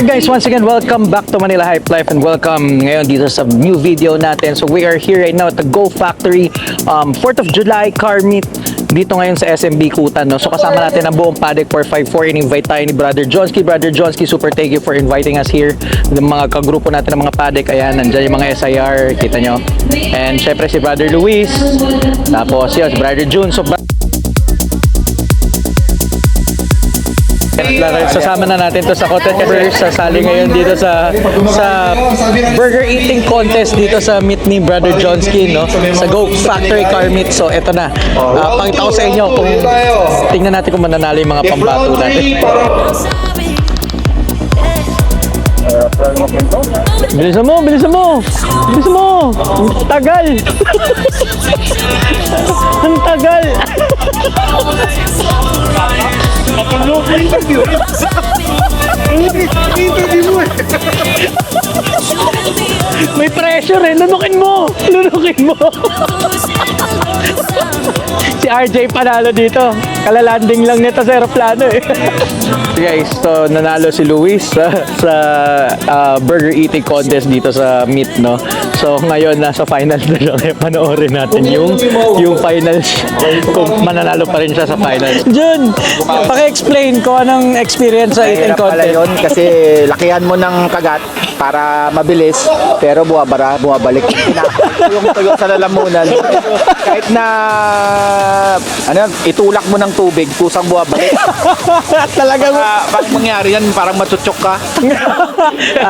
Guys, once again, welcome back to Manila Hype Life and welcome ngayon dito sa new video natin. So we are here right now at the Go Factory 4th of July car meet dito ngayon sa SMB Kutan, no? So kasama natin ang buong paddock 454. In-invite tayo ni Brother Johnsky. Brother Johnsky, super thank you for inviting us here. Yung mga kagrupo natin ng mga paddock, ayan, nandyan yung mga SIR, kita nyo. And syempre si Brother Luis, tapos yun, si Brother June. So sasama na natin to sa content kasi sasali ngayon dito sa burger eating contest dito sa meet ni Brother Johnsky, no? Sa Go Factory car meet. So eto na, pakita ko sa inyo kung tingnan natin kung mananalo yung mga pambato natin. Bilisan mo, bilisan mo, bilisan mo. Ang tagal. Ang tagal. May pressure eh. Lunukin mo. Lunukin mo. Si RJ panalo dito. Kalalanding lang nito sa aeroplano eh. Guys, so nanalo si Luis sa burger eating contest dito sa meet, no? So ngayon nasa finals na siya. Kaya panoorin natin yung finals kung mananalo pa rin siya sa finals. Jun, paki-explain ko anong experience sa eating contest. Yun, kasi lakihan mo ng kagat para mabilis, pero bumabalik. Yung tuyo sa lalamunan. Kahit na itulak mo ng tubig, kusang buwabalik. Talagang Bakit mangyari yan? Parang matutsok ka.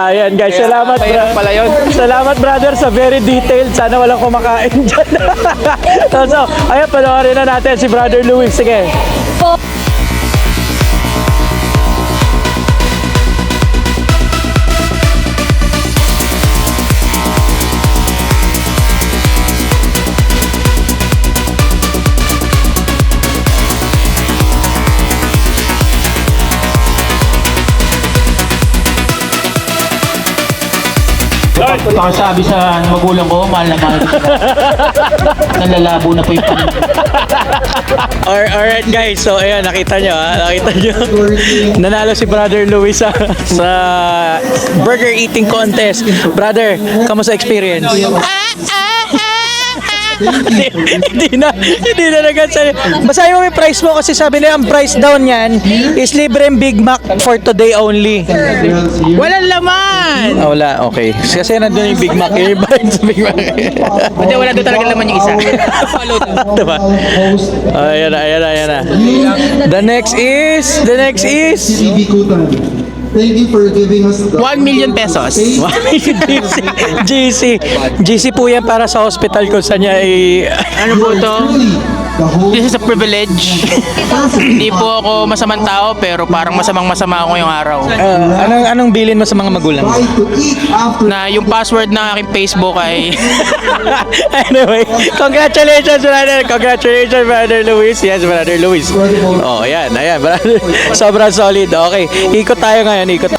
ayan guys, salamat Mahirap pala yun. Salamat brother sa very detailed. Sana walang kumakain dyan. so, ayan, panoorin na natin si Brother Luis. Sige. Sabi sa magulang ko, mahal na mahal ko sila. Nalalabo na po yung panin. Alright guys, so ayan, nakita nyo nakita nyo. Nanalo si Brother Luis sa burger eating contest. Brother, kamusta experience? hindi na nagsasabi. Basahin mo yung price mo kasi sabi nila ang price down yan is libreng Big Mac for today only. Walang laman! Wala, okay. Kasi nandun yung Big Mac, yung sa Big Mac. Hindi, wala doon talaga laman yung isa. Diba? Ayan na. The next is Thank you for giving us the 1 million pesos. GC po yan para sa hospital kung saan niya Ano po to? This is a privilege. Hindi po ako masamang tao, pero parang masama ako yung araw. anong bilin mo sa mga magulang? to eat after Na yung password ng aking Facebook ay Anyway, congratulations Brother Luis. Yes, Brother Luis. Oh, ayan, brother. Sobrang solid. Okay, ikot tayo ngayon, guys,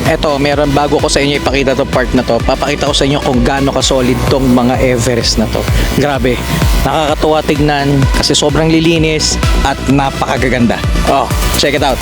eto, meron bago ko sa inyo ipakita to part na to. Papakita ko sa inyo kung gaano ka-solid tong mga Everest na to. Grabe, nakakatuwa tignan kasi sobrang lilinis at napakagaganda. Oh, check it out.